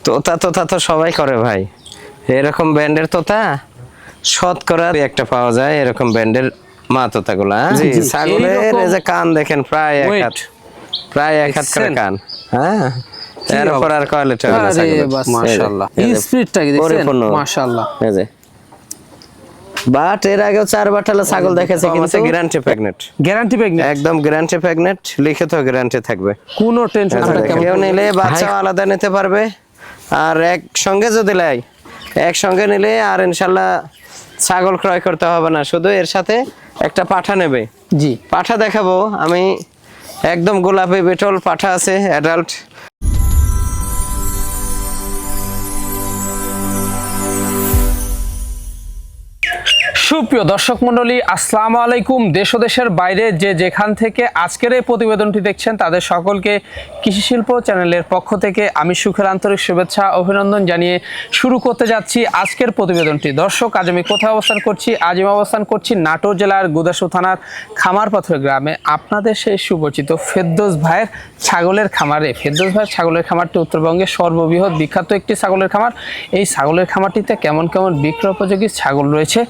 তোতা তোতা তো সবাই করে ভাই, এরকম ব্যান্ডের তোতা শতকরা একটা পাওয়া যায়, এরকম ব্যান্ডের মা তোতাগুলা। জি, ছাগলের এই যে কান দেখেন প্রায় এক হাত, প্রায় এক হাত করে কান। হ্যাঁ, এরপর আর কোয়ালিটি হলো ছাগলের, মাশাআল্লাহ। স্পিডটা কি দেখছেন? মাশাআল্লাহ। এই যে বাট এর আগেও 4 বাটালা ছাগল দেখেছে, কিন্তু গ্যারান্টি প্রেগন্যান্ট। গ্যারান্টি প্রেগন্যান্ট, একদম গ্যারান্টি প্রেগন্যান্ট, লিখিত গ্যারান্টি থাকবে, কোনো টেনশন না। কেউ নিলে বাচ্চা আলাদা নিতে পারবে, আর একসঙ্গে যদি লাই, একসঙ্গে নিলে আর ইনশাআল্লাহ ছাগল ক্রয় করতে হবে না, শুধু এর সাথে একটা পাঠা নেবে। জি, পাঠা দেখাবো আমি, একদম গোলাপি বেটল পাঠা আছে অ্যাডাল্ট। সুপ্রিয় দর্শক মণ্ডলী, আসসালামু আলাইকুম। দেশ ও দেশের বাইরে যে যেখান থেকে আজকের এই প্রতিবেদনটি দেখছেন, তাদের সকলকে কৃষি শিল্প চ্যানেলের পক্ষ থেকে আমি সুখের আন্তরিক শুভেচ্ছা অভিনন্দন জানিয়ে শুরু করতে যাচ্ছি আজকের প্রতিবেদনটি। দর্শক, আজ আমি কোথায় অবস্থান করছি? আজ আমি অবস্থান করছি নাটোর জেলার গুদাসু থানার খামারপাথর গ্রামে, আপনাদের সেই সুপরিচিত ফেরদৌস ভাইয়ের ছাগলের খামারে। ফেরদৌস ভাইয়ের ছাগলের খামারটি উত্তরবঙ্গের সর্ববৃহৎ বিখ্যাত একটি ছাগলের খামার। এই ছাগলের খামারটিতে কেমন কেমন বিক্রয় উপযোগী ছাগল রয়েছে,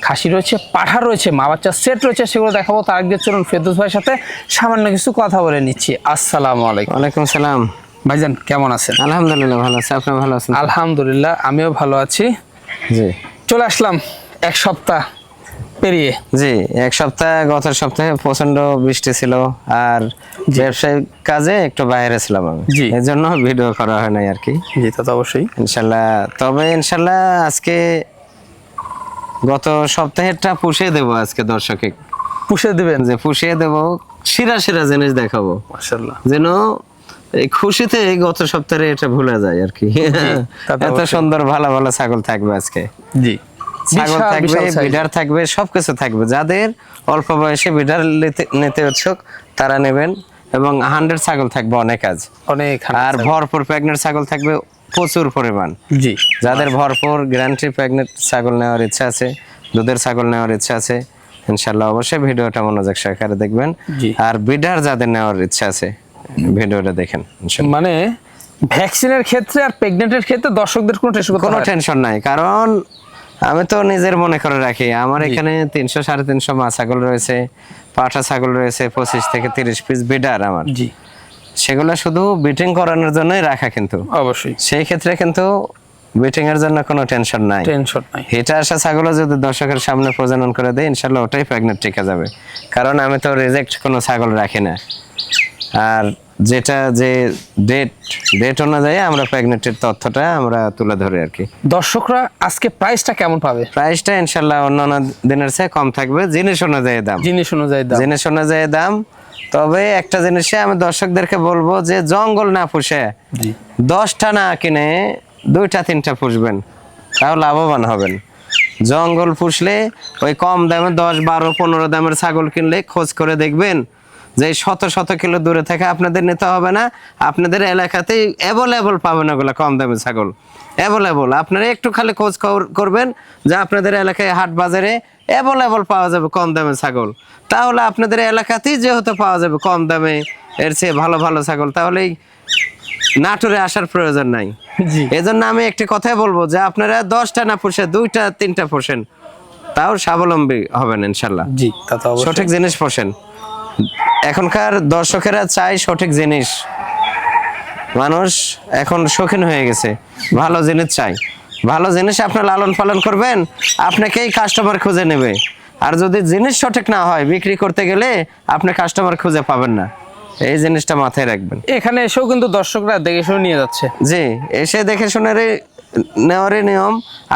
খাসি রয়েছে, পাঠা রয়েছে, মা বাচ্চা সেট রয়েছে, সেগুলো দেখাবো। তার আগে চলুন ফেরদৌস ভাইয়ের সাথে সামান্য কিছু কথা বলে নিচ্ছি। আসসালামু আলাইকুম। ওয়ালাইকুম সালাম। ভাইজান কেমন আছেন? আলহামদুলিল্লাহ ভালো আছি, আপনি ভালো আছেন? আলহামদুলিল্লাহ, আমিও ভালো আছি। জি, চলে আসলাম এক সপ্তাহ পেরিয়ে। জি, এক সপ্তাহ, গত সপ্তাহে প্রচন্ড বৃষ্টি ছিল, আর ব্যবসায়িক কাজে একটু বাইরে ছিলাম আমি, এই জন্য ভিডিও করা হয় নাই আর কি। জি, তা তো অবশ্যই ইনশাল্লাহ। তবে ইনশাল্লাহ আজকে গত সপ্তাহেরটা পুষিয়ে দেবো, আজকে দর্শকে পুষে দিবেন। যে পুষিয়ে দেবো, সেরা সেরা জিনিস দেখাবো মাশাআল্লাহ, যেন এই খুশিতে গত সপ্তাহে এটা ভুলে যায় আর কি। এত সুন্দর ভালো ভালো ছাগল থাকবে আজকে। জি, ছাগল থাকবে, বিডার থাকবে, সবকিছু থাকবে। যাদের অল্প বয়সে বিডার নিতে ইচ্ছুক তারা নেবেন, এবং 100 ছাগল থাকবে, অনেক কাজ, অনেক। আর ভরপুর প্রেগনেন্ট ছাগল থাকবে প্রচুর পরিমাণ। জি, যাদের ভরপুর গ্যারান্টি প্রেগনেন্ট ছাগল নেওয়ার ইচ্ছা আছে, দুধের ছাগল নেওয়ার ইচ্ছা আছে, ইনশাআল্লাহ অবশ্যই ভিডিওটা মনোযোগ সহকারে দেখবেন। আর বিডার যাদের নেওয়ার ইচ্ছা আছে, ভিডিওটা দেখেন। মানে ভ্যাকসিনের ক্ষেত্রে আর প্রেগন্যান্টের ক্ষেত্রে দর্শকদের কোনো টেনশন নাই, কারণ আমি তো নিজের মনে করে রাখি, আমার এখানে 300 350 মা ছাগল রয়েছে, পাঠা ছাগল রয়েছে 25 থেকে 30 পিস বিডার আমার। জি, সেগুলো শুধু বিটিং করানোর জন্যই রাখা, কিন্তু অবশ্যই সেই ক্ষেত্রে কিন্তু বিটিং এর জন্য কোনো টেনশন নাই। এটা আসা ছাগল যদি দর্শকের সামনে প্রজনন করে দেয়, ইনশাআল্লাহ ওটাই প্রেগনেন্ট টিকে যাবে, কারণ আমি তো রিজেক্ট কোনো ছাগল রাখি না। আর যেটা যে ডেট অনুযায়ী আমরা প্রেগনেন্টের তথ্যটা আমরা তুলে ধরি আর কি। দর্শকরা আজকে প্রাইসটা কেমন পাবে? প্রাইসটা ইনশাআল্লাহ অন্যান্য দিনের চেয়ে কম থাকবে, জিনিস অনুযায়ী দাম। তবে একটা জিনিসে আমি দর্শকদেরকে বলবো যে জঙ্গল না পুষে 10টা না কিনে 2টা 3টা পুষবেন, তাও লাভবান হবেন। জঙ্গল পুষলে ওই কম দামে 10 12 15 দামের ছাগল কিনলে খোঁজ করে দেখবেন যে শত শত কিলো দূরে থেকে আপনাদের নিতে হবে না, আপনাদের এলাকাতেই অ্যাভেলেবল পাবেন ওগুলো কম দামের ছাগল, অ্যাভেলেবল। আপনারা একটু খালি খোঁজ করবেন যে আপনাদের এলাকায় হাট বাজারে অ্যাভেলেবল পাওয়া যাবে কম দামের ছাগল, তাহলে আপনাদের এলাকাতেই যেহেতু পাওয়া যাবে কম দামে এর চেয়ে ভালো ভালো ছাগল, তাহলেই নাটোরে আসার প্রয়োজন নাই। এজন্য আমি একটি কথাই বলবো যে আপনারা 10টা না পুষে 2টা 3টা পোষেন, তাও স্বাবলম্বী হবেন ইনশাআল্লাহ। জি, তা তো অবশ্যই। সঠিক জিনিস পোষেন। এখনকার দর্শকেরা চাই সঠিক জিনিস, মানুষ এখন শৌখিন হয়ে গেছে, ভালো জিনিস চাই। ভালো জিনিস আপনি লালন পালন করবেন, আপনাকেই কাস্টমার খুঁজে নেবে। আর যদি জিনিস সঠিক না হয়, বিক্রি করতে গেলে আপনি কাস্টমার খুঁজে পাবেন না, এই জিনিসটা মাথায় রাখবেন। এখানে এসেও কিন্তু দর্শকরা দেখে শুনে নিয়ে যাচ্ছে। জি, এসে দেখে শুনে নেওয়ারই নিয়ম।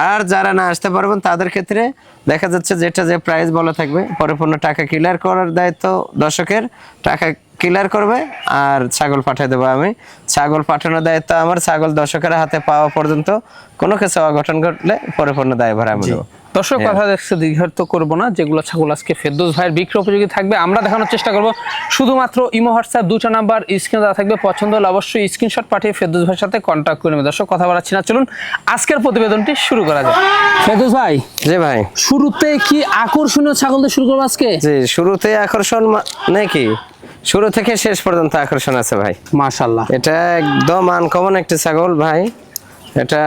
আর যারা না আসতে পারবেন তাদের ক্ষেত্রে দেখা যাচ্ছে যেটা যে প্রাইস বলা থাকবে, পরিপূর্ণ টাকা ক্লিয়ার করার দায়িত্ব দর্শকের, টাকা ক্লিয়ার করবে আর ছাগল পাঠিয়ে দেবো আমি। ছাগল পাঠানোর দায়িত্ব আমার, ছাগল দর্শকের হাতে পাওয়া পর্যন্ত কোনো কিছু অঘটন ঘটলে পরিপূর্ণ দায়ভার আমি নেব। দর্শক কথা দেখছে দীর্ঘায়িত করবো না, যেগুলো ছাগল আজকে ফেরদৌস ভাইয়ের বিক্রয় উপযোগী থাকবে আমরা দেখানোর চেষ্টা করব। শুধুমাত্র ইমো হোয়াটসঅ্যাপ 2টা নাম্বার স্ক্রিনে দেওয়া থাকবে, পছন্দ হলে অবশ্যই স্ক্রিনশট পাঠিয়ে ফেরদৌস ভাইয়ের সাথে কন্ট্যাক্ট করে নেবে। দর্শক কথা বাড়াচ্ছি না, চলুন আজকের প্রতিবেদনটি শুরু করা যাক। ফেরদৌস ভাই, জি ভাই, শুরুতে কি আকর্ষণীয় ছাগল দিয়ে শুরু করবো আজকে? জি, শুরুতে আকর্ষণ নাকি শুরু থেকে শেষ পর্যন্ত আকর্ষণ আছে ভাই। মাশাআল্লাহ, এটা একদম আনকমন একটা ছাগল ভাই। এটা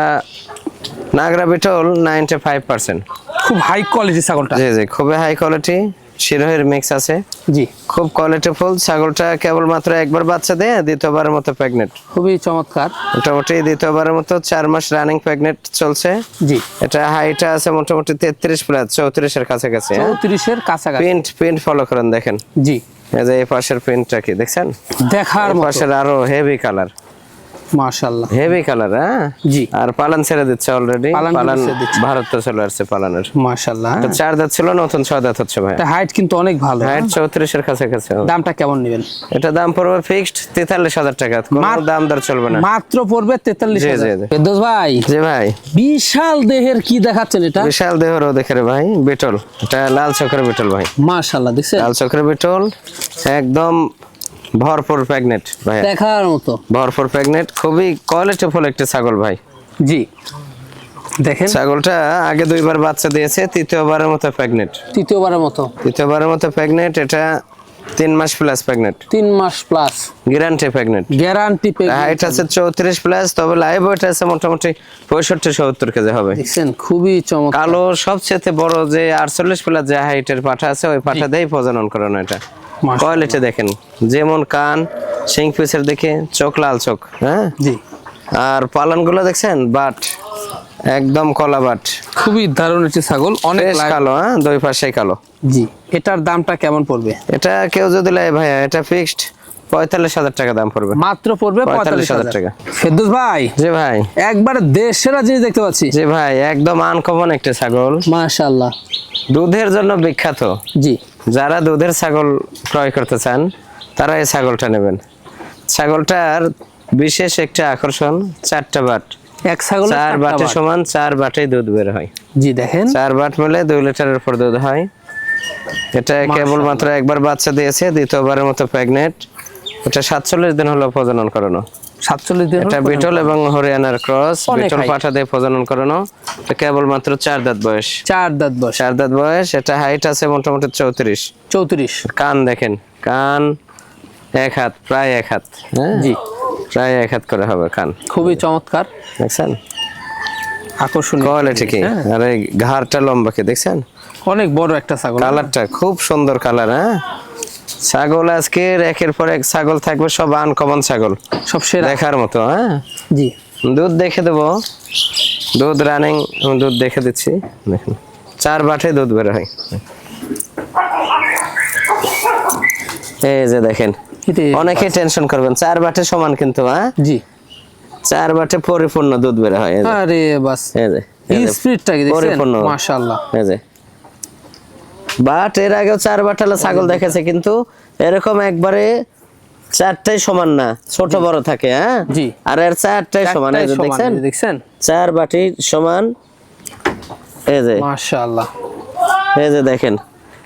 নাগরা বিটল 95%। খুব হাই কোয়ালিটি ছাগলটা। জি জি, খুবই হাই কোয়ালিটি, শিরোহের মিক্স আছে। জি, খুব কোয়ালিটিফুল ছাগলটা। কেবলমাত্র একবার বাচ্চা দেয়, দ্বিতীয়বারের মতো প্রেগনেন্ট। খুবই চমৎকার। মোটামুটি দ্বিতীয়বারের মতো 4 মাস রানিং প্রেগনেন্ট চলছে। জি, এটা হাইটটা আছে মোটামুটি 33 প্লাস, 34 এর কাছাকাছি। 34 এর কাছাকাছি। প্রিন্ট ফলো করেন, দেখেন। জি, এই যে এই পাশের প্রিন্টটা কি দেখছেন? দেখার এই মতো। পাশের আরো হেভি কালার, মাশাআল্লাহ, হেভি কালার। হ্যাঁ জি। আর পালান ছেড়ে দিচ্ছে অলরেডি। পালান ছেড়ে দিচ্ছে। ভারত তো চলে আসছে পালানের। মাশাআল্লাহ। এটা 4 দাঁত ছিল, নতুন 6 দাঁত হচ্ছে ভাই। এটা হাইট কিন্তু অনেক ভালো। হাইট 34 এর কাছাকাছি। দামটা কেমন নেবেন? এটা দাম পড়বে ফিক্সড 43,000 টাকা, কোনো দাম দর চলবে না। মাত্র পড়বে 43,000। জি, জি। ফেরদৌস ভাই, জি ভাই, বিশাল দেহের কি দেখাচ্ছেন এটা? বিশাল দেহরও দেখে রে ভাই, বিটল। এটা লাল চক্রের বিটল ভাই। মাশাআল্লাহ, দেখছেন? লাল চক্রের বিটল, একদম ভরপুর প্রেগনেন্ট ভাই, দেখার মতো। ভরপুর প্রেগনেন্ট, খুবই কোয়ালিটিফুল একটা ছাগল ভাই। জি, দেখেন ছাগলটা আগে 2বার বাচ্চা দিয়েছে, তৃতীয়বারের মতো প্রেগনেন্ট। তৃতীয়বারের মতো প্রেগনেন্ট। এটা 3 মাস প্লাস প্রেগনেন্ট, 3 মাস plus guarantee pregnant. Guarantee. Height আছে 34 প্লাস, তবে লাইভ ওয়েট আছে মোটামুটি 65-70 কেজি হবে। দেখছেন, খুবই চমৎকার। কালো সবচেয়ে বড় যে 48 প্লাস যে হাইটের পাঠা আছে, ওই পাঠা দিয়েই প্রজনন করানো। এটা কোয়ালিটি দেখেন, যেমন কান, সিং পিসের দেখে চোখ, লাল চোখ। হ্যাঁ জি, আর পালনগুলো দেখছেন, বাট একদম কলা বাট। খুবই দারুণ একটি ছাগল, অনেক কালো। হ্যাঁ, দুই পাশে কালো। জি, এটার দামটা কেমন পড়বে? এটা কেউ যদি লাই ভাইয়া, এটা ফিক্সড 45,000 টাকা দাম পড়বে। মাত্র পড়বে 45,000 টাকা। ফেরদৌস ভাই, জি ভাই, একবার দেশের জিনিস দেখতে পাচ্ছি। জি ভাই, একদম আনকমন একটা ছাগল, মাশাআল্লাহ। দুধের জন্য বিখ্যাত। জি, যারা দুধের ছাগল ক্রয় করতে চান, তারা এই ছাগলটা নেবেন। ছাগলটার বিশেষ একটা আকর্ষণ, 4টা বাট। এক ছাগল 4 বাটে সমান, 4 বাটেই দুধ বের হয়। জি, দেখেন, 4 বাট মিলে 2 লিটারের উপর দুধ হয়। এটা কেবলমাত্র একবার বাচ্চা দিয়েছে, দ্বিতীয়বারের মতো প্রেগনেন্ট। এটা 47 দিন হলো প্রজনন করানো। 47 দিন। এটা বিটল এবং হরিয়ানার ক্রস, অনেক বিটল height। পাঠা দিয়ে প্রজনন করানো। এটা কেবলমাত্র 4 দাঁত বয়স। 4 দাঁত বয়স। 4 দাঁত বয়স। এটা হাইট আছে মোটামুটি 34। কান দেখেন, কান 1 হাত, প্রায় 1 হাত। হ্যাঁ জি, প্রায় 1 হাত করে হবে কান। খুবই চমৎকার, দেখছেন আকর্ষণীয় কোয়ালিটি কি। আর এই ঘাড়টা লম্বা কি দেখছেন, অনেক বড় একটা ছাগল। কালারটা খুব সুন্দর কালার। হ্যাঁ, ছাগল আজকের একের পর এক ছাগল থাকবে, সব আনকমন ছাগল, সব সেরা দেখার মতো। হ্যাঁ, জি, দুধ দেখে দেবো, দুধ রানিং, দুধ দেখে দিচ্ছি। দেখুন 4 বাটে দুধ বের হয়। এই যে দেখেন, অনেকে টেনশন করবেন, 4 বাটে সমান কিন্তু। হ্যাঁ জি, 4 বাটে পরিপূর্ণ দুধ বের হয়। আরে বাস, এই যে স্পিডটা কি দেখছেন? পরিপূর্ণ, মাশাআল্লাহ। এই যে বাট এর আগেও 4 বাটালা ছাগল দেখেছে, কিন্তু এরকম একবারে 4টাই সমান না, ছোট বড় থাকে। হ্যাঁ জি, আর এর 4টাই সমান। এই যে দেখছেন 4 বাটি সমান। এই যে মাশাআল্লাহ, এই যে দেখেন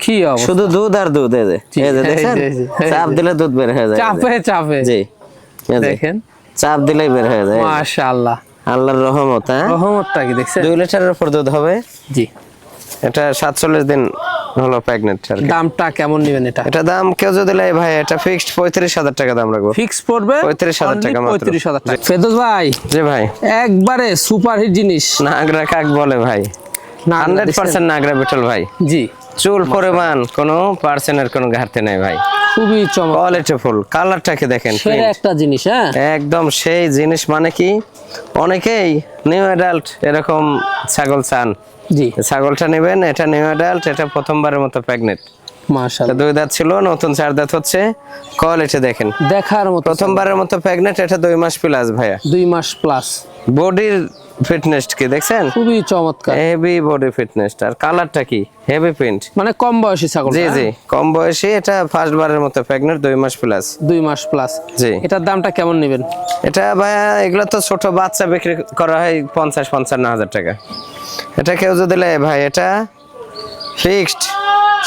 কি অবস্থা, শুধু দুধ আর দুধ। এই যে দেখছেন, চাপ দিলে দুধ বের হয়ে যায়। চাপে জি, দেখেন, চাপ দিলেই বের হয়ে যায়। মাশাআল্লাহ, আল্লাহর রহমত। হ্যাঁ, রহমতটা কি দেখছেন? 2 লিটারের উপর দুধ হবে। জি, এটা 47 দিন হলো প্রেগনেন্ট। দামটা কেমন নেবেন এটা? এটা দাম কেউ যদি লাই ভাই, এটা ফিক্সড 35,000 টাকা দাম রাখবো। ফিক্স পড়বে 35,000 টাকা মাত্র। 35,000 টাকা। ফেরদৌস ভাই, জি ভাই, একবারে সুপারহিট জিনিস। নাগরা কাক বলে ভাই, 100% নাগরা বিটল ভাই। জি, চুল পরিমাণ কোনো পার্সেন্টের কোনো ঘাটতি নাই ভাই, খুবই চমৎকার, কোয়ালিটিফুল। কালারটাকে দেখেন, সেরা একটা জিনিস। হ্যাঁ, একদম সেই জিনিস। মানে কি, অনেকেই নিউ অ্যাডাল্ট এরকম ছাগল চান। জি, ছাগলটা নেবেন, এটা নিউ অ্যাডাল্ট, এটা প্রথমবারের মতো প্রেগনেন্ট। মাশাআল্লাহ, 2 দাঁত ছিল, নতুন 4 দাঁত হচ্ছে। কোয়ালিটি দেখেন, দেখার মতো। প্রথমবারের মতো প্রেগনেন্ট। এটা 2 মাস প্লাস ভাইয়া, 2 মাস প্লাস। বডির ফিটনেস কি দেখছেন, খুবই চমৎকার, হেভি বডি ফিটনেস। আর কালারটা কি, হেভি প্রিন্ট। মানে কম বয়সী ছাগল। জি জি, কম বয়সী। এটা ফার্স্ট বারের মতো প্রেগনেন্ট, 2 মাস প্লাস। 2 মাস প্লাস। জি, এটার দামটা কেমন নেবেন? এটা ভাইয়া, এগুলো তো ছোট বাচ্চা বিক্রি করা হয় 50-55 টাকা। এটা কেউ যদি লে ভাই, এটা ফিক্সড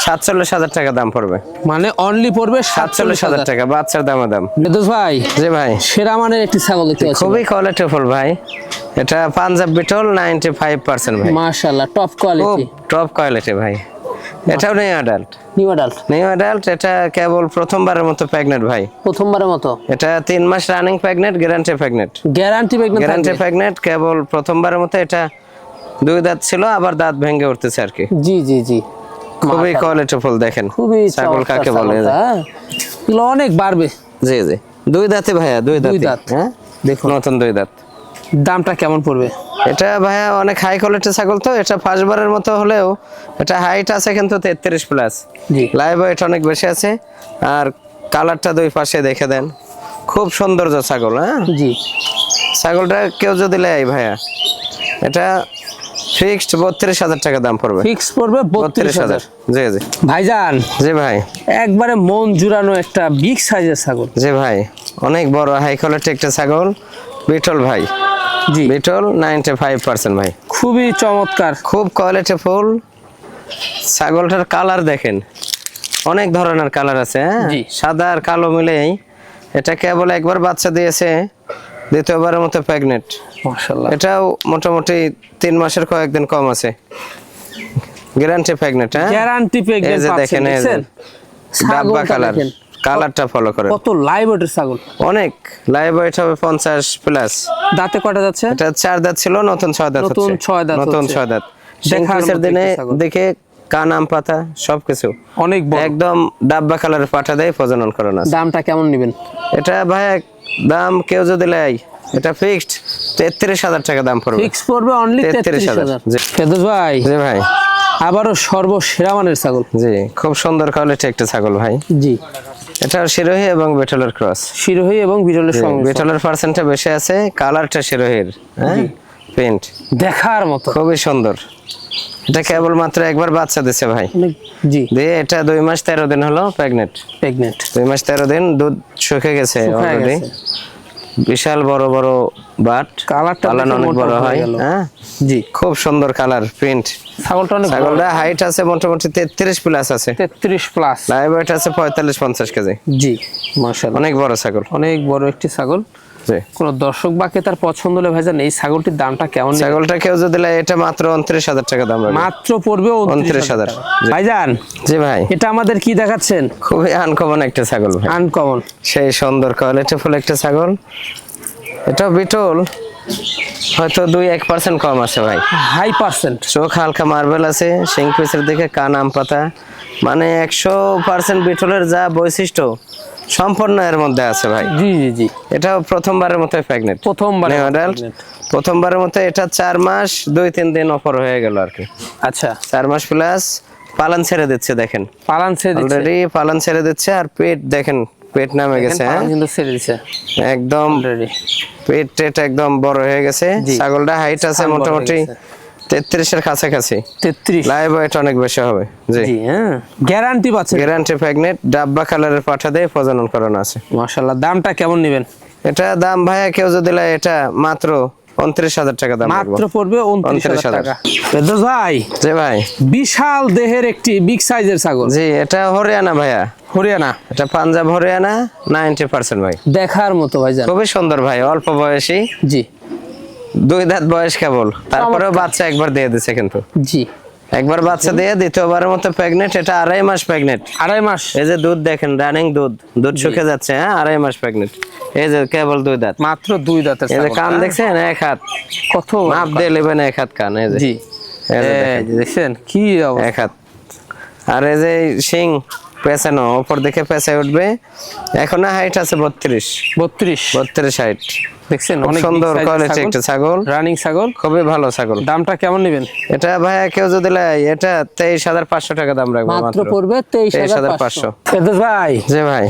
47,000 টাকা দাম পড়বে। মানে অনলি পড়বে 47,000 টাকা, বাচ্চার দামে দাম। ফেরদৌস ভাই, জি ভাই, সেরা মানের একটি ছাগল দেখতে পাচ্ছি। খুবই কোয়ালিটিফুল ভাই। এটা পাঞ্জাব বিটল 95% ভাই, মাশাআল্লাহ, টপ কোয়ালিটি। টপ কোয়ালিটি ভাই। এটাও নিউ অ্যাডাল্ট। নিউ অ্যাডাল্ট এটা কেবল প্রথমবারের মতো প্রেগনেন্ট ভাই। প্রথমবারের মতো। এটা 3 মাস running pregnant, guarantee pregnant. Guarantee pregnant, কেবল প্রথমবারের মতো। এটা 2 দাঁত ছিল, আবার দাঁত ভেঙে উঠতেছে আর কি। জি জি জি, খুবই কোয়ালিটিফুল। দেখেন খুবই ছাগল কাকে বলে। এগুলো অনেক বাড়বে। জি জি, 2 দাঁতে ভাইয়া, 2 দাঁত। হ্যাঁ দেখুন, নতুন 2 দাঁত। দামটা কেমন পড়বে? এটা ভাইয়া অনেক হাই কোয়ালিটি ছাগল, তো এটা ফার্স্টবারের মতো হলেও এটা হাইট আছে কিন্তু 33 প্লাস। জি, লাইভ ওয়েট অনেক বেশি আছে। আর কালারটা 2 পাশে দেখে দেন, খুব সৌন্দর্য ছাগল। হ্যাঁ জি, ছাগলটা কেউ যদি নেয় ভাইয়া, এটা ফিক্সড 32,000 টাকা দাম পড়বে। ফিক্স পড়বে 32,000। জি জি ভাইজান, জি ভাই, একবারে মন জুড়ানো একটা বিগ সাইজের ছাগল। জি ভাই, অনেক বড় হাই কোয়ালিটি একটা ছাগল। বিটল ভাই, জি, বিটল 95% ভাই, খুবই চমৎকার, খুব কোয়ালিটি ফুল। ছাগলটার কালার দেখেন, অনেক ধরনের কালার আছে। হ্যাঁ জি। সাদা আর কালো মিলেই। এটা কেবল একবার বাচ্চা দিয়েছে, দ্বিতীয়বারের মতো প্রেগনেন্ট। মাশাআল্লাহ। এটাও মোটামুটি 3 মাসের কয়েকদিন কম আছে। Guarantee pregnant. হ্যাঁ গ্যারান্টি এই প্রেগন্যান্ট যে পাচ্ছেন, দেখেন, এই যে দেখছেন? ডাব্বা ছাগলটা কালার, দেখেন কালারটা ফলো করেন। কত লাইভ ওয়েটের ছাগল। অনেক লাইভ ওয়েট হবে 50 প্লাস। দাঁতে কয়টা যাচ্ছে? এটা 4 দাঁত ছিল, নতুন 6 দাঁত নতুন হচ্ছে। 6 দাঁত নতুন হচ্ছে। 6 দাঁত। দেখার দেখার মতো দিনে একটা ছাগল। দেখে কান, আম পাতা সবকিছু অনেক বড়। একদম ডাব্বা কালারের পাঠা দেয়, প্রজনন করানো আছে। দামটা কেমন নেবেন? এটা ভাই দাম কেউ যদি লেয়, এটা ফিক্সড 33,000 টাকা দাম পড়বে। ফিক্স পড়বে অনলি 33,000। জি। ফেরদৌস ভাই, জি ভাই, আবারও সর্বসেরা মানের ছাগল। জি খুব সুন্দর কোয়ালিটি একটা ছাগল ভাই। জি, এটা শিরোহী এবং বেটলের ক্রস। শিরোহী এবং বিরলের সঙ্গে বেটলের পার্সেন্টটা বেশি আছে, কালারটা শিরোহীর। হ্যাঁ প্রিন্ট দেখার মতো, খুবই সুন্দর। এটা কেবল মাত্র একবার বাচ্চা দিছে ভাই। জি, দিয়ে এটা 2 মাস 13 দিন হলো প্রেগনেন্ট। 2 মাস 13 দিন, দুধ শুকে গেছে অলরেডি। বিশাল বড় বড় বাট, কালারটা পালন অনেক বড় হয়। হ্যাঁ জি, খুব সুন্দর কালার, প্রিন্ট। ছাগলটা অনেক ছাগলটা হাইট আছে মোটামুটি 33 প্লাস আছে। 33 প্লাস। লাইভ ওয়েট আছে 45-50 কেজি। জি, মাশাআল্লাহ, অনেক বড় ছাগল, অনেক বড় একটি ছাগল। জি। কোন দর্শক বা ক্রেতার পছন্দ হলে ভাইজান এই ছাগলটির দামটা কেমন নেবেন? ছাগলটা কেউ যদি নেয়, এটা মাত্র 29,000 টাকা দাম রাখবে। মাত্র পড়বে 29,000 টাকা। জি। ভাইজান, জি ভাই, এটা আমাদের কি দেখাচ্ছেন? খুবই আনকমন একটা ছাগল ভাই, আনকমন। সেই সুন্দর কোয়ালিটি ফুল একটা ছাগল। এটা বিটল, হয়তো 2-1% কম আছে ভাই। High percent. চোখ হালকা মার্বেল আছে, শিং পিসের দিকে কান আম পাতা, মানে 100% বিটলের যা বৈশিষ্ট্য সম্পূর্ণ এর মধ্যে আছে ভাই। জি জি জি, এটাও প্রথমবারের মতো প্রেগনেন্ট, প্রথমবারের মতো অ্যাডাল্ট। pregnant। প্রথমবারের মতো। এটা 4 মাস 2-3 দিন অফার হয়ে গেল আর কি। আচ্ছা, 4 মাস প্লাস পালন ছেড়ে দিচ্ছে, দেখেন পালান ছেড়ে দিচ্ছে। অলরেডি পালন ছেড়ে দিচ্ছে। আর পেট দেখেন, পেট নামে গেছে। হ্যাঁ পালান কিন্তু ছেড়ে দিচ্ছে একদম অলরেডি। পেট টেট একদম বড় হয়ে গেছে। জি। ছাগলটা হাইট আছে স্থান বড় হয়ে মোটামুটি গেছে। 33-এর কাছাকাছি। 33। লাইভ ওয়েট অনেক বেশি হবে। জি, জি, হ্যাঁ, গ্যারান্টি পাচ্ছেন। গ্যারান্টি প্রেগনেন্ট, ডাব্বা কালারের পাঠা দিয়ে প্রজনন করানো আছে। মাশাআল্লাহ, দামটা কেমন নেবেন? এটা দাম ভাইয়া কেউ যদি নেয়, এটা মাত্র 29,000 টাকা দাম মাত্র রাখবো। পড়বে 29,000 টাকা। ফেরদৌস ভাই, জি ভাই, বিশাল দেহের একটি বিগ সাইজের ছাগল। জি এটা হরিয়ানা ভাইয়া, হরিয়ানা। এটা পাঞ্জাব হরিয়ানা 90% ভাই। দেখার মতো ভাইজান। খুবই সুন্দর ভাই, অল্প বয়সী, জি 2 দাঁত বয়স কেবল। তারপরেও চমৎকার। বাচ্চা একবার দিয়ে দিছে কিন্তু। জি, একবার বাচ্চা দিয়ে দ্বিতীয়বারের মতো প্রেগনেন্ট। এটা 2.5 মাস প্রেগনেন্ট। 2.5 মাস। এই যে দুধ দেখেন, রানিং দুধ, দুধ শুকে যাচ্ছে। হ্যাঁ 2.5 মাস প্রেগনেন্ট। এই যে কেবল 2 দাঁত। মাত্র 2 দাঁতের এই যে ছাগল। কান দেখছেন, 1 হাত কত মাপ দিয়ে নেবেন, 1 হাত কান। এই যে জি, এই যে দেখেন, এই যে দেখছেন কি অবস্থা। 1 হাত। আর এই যে শিং পেছানো, উপর দিকে পেঁচায় উঠবে। এখন হাইট আছে 32 32 হাইট। দেখছেন, খুব অনেক সুন্দর কোয়ালিটি একটা ছাগল, রানিং ছাগল। খুবই ভালো ছাগল। দামটা কেমন নেবেন? এটা ভাইয়া কেউ যদি নেয়, এটা 23,500 টাকা দাম রাখবো মাত্র পড়বে 23,500। ফেরদৌস ভাই, জি ভাই,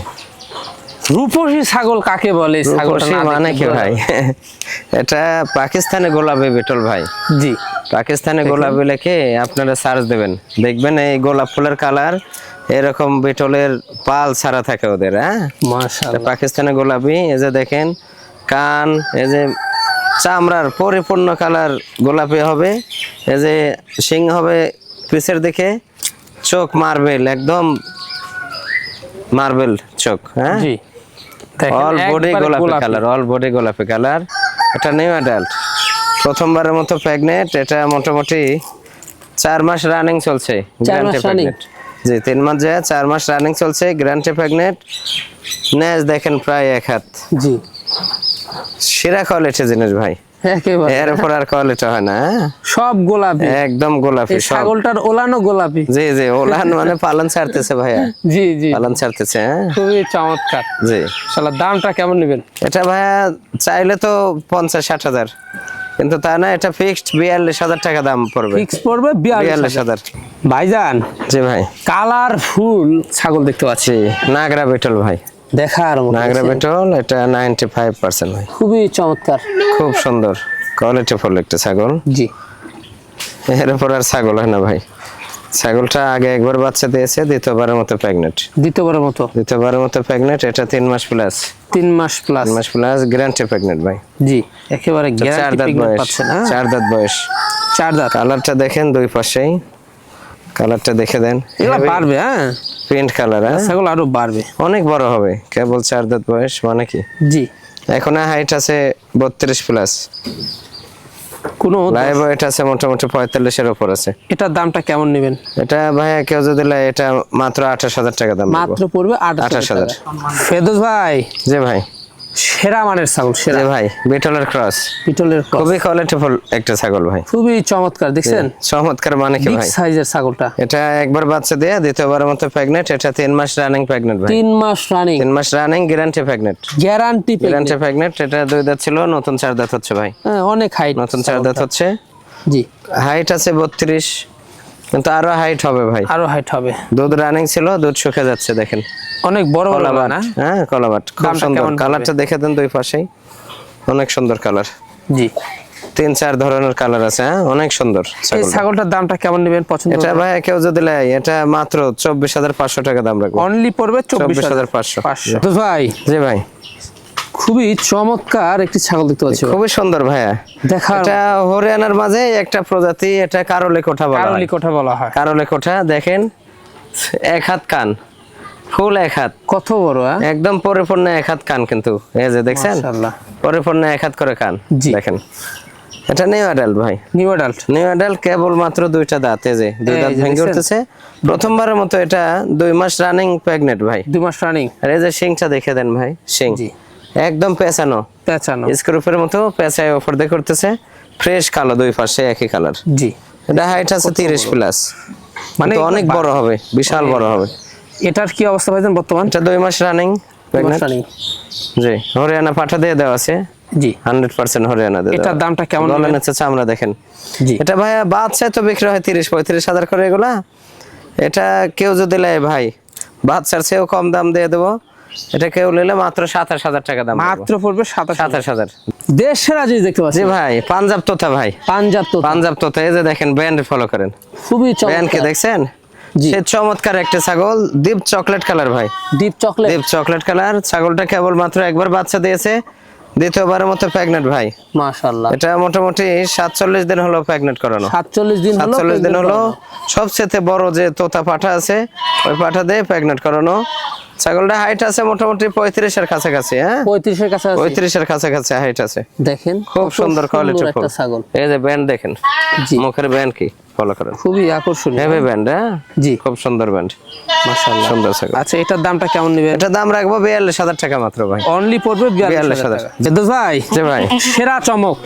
রূপসী ছাগল কাকে বলে? এই ছাগলটা রূপসী না মানে দেখলে কি বোঝা ভাই? যাবে না। এটা পাকিস্তানি গোলাপি বিটল ভাই। জি, পাকিস্তানি গোলাপি লিখে আপনারা সার্চ দেবেন, দেখবেন এই গোলাপ ফুলের কালার এরকম বিটলের পাল ছাড়া থাকে ওদের। হ্যাঁ মাশাআল্লাহ, পাকিস্তানি গোলাপি। এই যে দেখেন কান, এই যে চামড়ার পরিপূর্ণ কালার গোলাপি হবে। এই যে শিং হবে পিছের দিকে, চোখ মার্বেল, একদম মার্বেল চোখ। হ্যাঁ জি, দেখেন অল বডি একবারে গোলাপি গোলাপি। কালার, অল বডি গোলাপি কালার। এটা নিউ অ্যাডাল্ট, প্রথমবারের মতো প্রেগনেন্ট। এটা মোটামুটি 4 মাস রানিং চলছে, 4 মাস গ্যারান্টি running? প্রেগনেন্ট। জি 3 মাস যায়, 4 মাস রানিং চলছে, গ্যারান্টি প্রেগনেন্ট। নেজ দেখেন প্রায় 1 হাত, জি সেরা কোয়ালিটি জিনিস ভাই, একেবারে এর উপর আর কোয়ালিটি হয় না। সব গোলাপি, একদম গোলাপি এই সব। ছাগলটার ওলানো গোলাপি। জি জি, ওলান মানে পালন ছাড়তেছে ভাইয়া, জি জি, পালন ছাড়তেছে। হ্যাঁ খুবই চমৎকার। জি, শালা দামটা কেমন নেবেন? এটা ভাইয়া চাইলে তো 50-60 হাজার, কিন্তু তা না, এটা ফিক্সড 42,000 টাকা দাম পড়বে। ফিক্স পড়বে 42,000। 42,000। ভাইজান জি ভাই, কালারফুল ছাগল দেখতে পাচ্ছি, জি নাগরা বেটল ভাই, দেখার মতো। নাগরা দেখছেন? বেটল, এটা 95% ভাই, খুবই চমৎকার। খুব সুন্দর কোয়ালিটি ফুল একটা ছাগল। জি এর উপর আর ছাগল হয় না ভাই। ছাগলটা আগে একবার বাচ্চা দিয়েছে, দ্বিতীয়বারের মতো প্রেগনেন্ট, দ্বিতীয়বারের মতো দ্বিতীয়বারের মতো প্রেগনেন্ট। এটা 3 মাস প্লাস, 3 মাস প্লাস। 3 মাস প্লাস গ্যারান্টি প্রেগনেন্ট ভাই। জি একেবারে 4 গ্যারান্টি দাঁত প্রেগন্যান্ট বয়স, পাচ্ছেন। হ্যাঁ 4 দাঁত বয়স। 4 দাঁত। কালারটা দেখেন দুই পাশেই, কালারটা দেখে দেন, এগুলা বাড়বে। হ্যাঁ প্রিন্ট কালার। হ্যাঁ ছাগল আরো বাড়বে, অনেক বড় হবে, কেবল 4 দাঁত বয়স মানে কি। জি এখন হাইট আছে 32 প্লাস, কোনো লাইভ ওয়েট আছে মোটামুটি 45 এর উপর আছে। এটার দামটা কেমন নেবেন? এটা ভাইয়া কেউ যদি নেয়, এটা মাত্র 28,000 টাকা দাম মাত্র পড়বে 28,000 28,000। টাকা। ফেরদৌস ভাই জি ভাই, সেরা মানের ছাগল, সেরা জি ভাই, বিটলের ক্রস, পিটলের ক্রস। খুবই কোয়ালিটিফুল একটা ছাগল ভাই, খুবই চমৎকার, দেখছেন চমৎকার মানে কি বিগ ভাই। সাইজের ছাগলটা। এটা একবার বাচ্চা দিয়ে দ্বিতীয়বারের মতো প্রেগনেন্ট। এটা 3 মাস রানিং প্রেগনেন্ট ভাই, 3 মাস রানিং, 3 মাস running guarantee pregnant, guarantee guarantee pregnant. এটা 2 দাঁত ছিল, নতুন 4 দাঁত হচ্ছে ভাই, অনেক হাইট, নতুন 4 দাঁত হচ্ছে। জি হাইট আছে 32, কিন্তু আরো হাইট হবে ভাই। আরো হাইট হবে। দুধ রানিং ছিল, দুধ শুকে যাচ্ছে দেখেন, অনেক বড় বড় কলাবাট। না? হ্যাঁ কলাবাট, খুব দামটা সুন্দর। কেমন পড়বে? কালারটা দেখে দেন দুই পাশেই, অনেক সুন্দর কালার, জি 3-4 ধরনের কালার আছে। হ্যাঁ অনেক সুন্দর এই ছাগলটা। ছাগলটার দামটা কেমন নেবেন পছন্দ? এটা ভাই কেউ যদি নেয়, এটা মাত্র 24,500 টাকা দাম রাখবো। অনলি পড়বে 24,500। 24,500। তো ভাই জি ভাই, খুবই চমৎকার একটি ছাগল দেখতে পাচ্ছি, খুবই সুন্দর ভাইয়া। দেখার এটা হরিয়ানার মাঝে একটা প্রজাতি, এটা কারলে কোঠা বলা হয়। কারলি কথা বলা হয়। কারলে কোঠা দেখেন, 1 হাত কান, ফুল 1 হাত, কত বড় একদম পরিপূর্ণ 1 হাত কান, কিন্তু এই যে দেখছেন মাশাআল্লাহ, পরিপূর্ণ 1 হাত করে কান। জি। দেখেন এটা নিউ অ্যাডাল্ট ভাই, নিউ অ্যাডাল্ট। নিউ অ্যাডাল্ট, কেবল মাত্র 2টা দাঁত, এই যে 2 এই দাঁত যে ভেঙে দেখছেন? উঠতেছে। প্রথমবার মতো এটা 2 মাস রানিং প্রেগনেন্ট ভাই। 2 মাস রানিং। আর এই যে শিংটা দেখে দেন ভাই, শিং জি একদম পেঁচানো, পেঁচানো। স্ক্রুপের মতো পেঁচায় ওপর দিয়ে করতেছে, ফ্রেশ কালো, দুই পাশে একই কালার। জি এটা হাইট আছে 30 প্লাস, মানে মানে অনেক বড় হবে, বিশাল বড় হবে। এটার কি অবস্থা ভাইজান বর্তমান? এটা 2 মাস রানিং 2 মাস প্রেগনেন্ট। রানিং। জি হরিয়ানা পাঠা দিয়ে দেওয়া আছে, জি 100% হরিয়ানা দিয়ে এটার দামটা কেমন গলা নেবেন? নিচে চামড়া দেখেন। জি এটা ভাইয়া বাচ্চা তো বিক্রি হয় 30-35 হাজার করে এগুলা। এটা কেউ যদি নেয় ভাই, বাচ্চার চেয়েও কম দাম দিয়ে দেবো। এটা কেউ নিলে মাত্র 27,000 টাকা দাম, মাত্র পড়বে 27,000। 27,000। দেশের আজিজ দেখতে পাচ্ছি জি ভাই, পাঞ্জাব তোতা ভাই, পাঞ্জাব তো পাঞ্জাব তোতা। এই যে দেখেন ব্যান্ড ফলো করেন, খুবই ব্যান্ড কে চমৎকার। দেখছেন? জি। সে চমৎকার একটা ছাগল, ডিপ চকলেট কালার ভাই, deep chocolate. Deep chocolate colour. ছাগলটা কেবল মাত্র একবার বাচ্চা দিয়েছে, দ্বিতীয়বারের মতো প্রেগনেন্ট ভাই। মাশাআল্লাহ, এটা মোটামুটি 47 দিন হলো প্রেগনেন্ট করানো, 47 দিন হলো। 47 দিন হলো। সবচেয়ে বড় যে তোতা পাঠা আছে, ওই পাঠা দিয়ে প্রেগনেন্ট করানো। ছাগলটা হাইট আছে মোটামুটি 35 এর কাছাকাছি। হ্যাঁ 35 এর কাছে আছে। 35 এর কাছাকাছি হাইট আছে। দেখেন খুব কত সুন্দর কোয়ালিটি একটা ছাগল। এই যে ব্যান্ড দেখেন, জি মুখের ব্যান্ড কি ফলো করেন, খুবই আকর্ষণীয়। Heavy band. হ্যাঁ জি খুব সুন্দর ব্যান্ড, মাশাআল্লাহ। সুন্দর ছাগল। আচ্ছা এটার দামটা কেমন নেবেন? এটা দাম রাখবো 42,000 টাকা মাত্র ভাই। অনলি পড়বে 42,000 42,000 টাকা। ফেরদৌস ভাই, জি ভাই, সেরা চমক।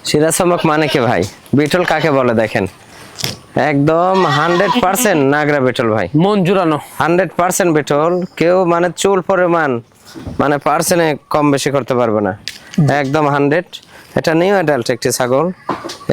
সিরা চমক মানে কি ভাই, বিটল কাকে বলে দেখেন, একদম 100% নাগরা বিটল ভাই, মন জুড়ানো। 100% বিটল। কেউ মানে চুল পরিমাণ মানে পার্সেন্টে কম বেশি করতে পারবে না, একদম 100। এটা নিউ অ্যাডাল্ট একটি ছাগল।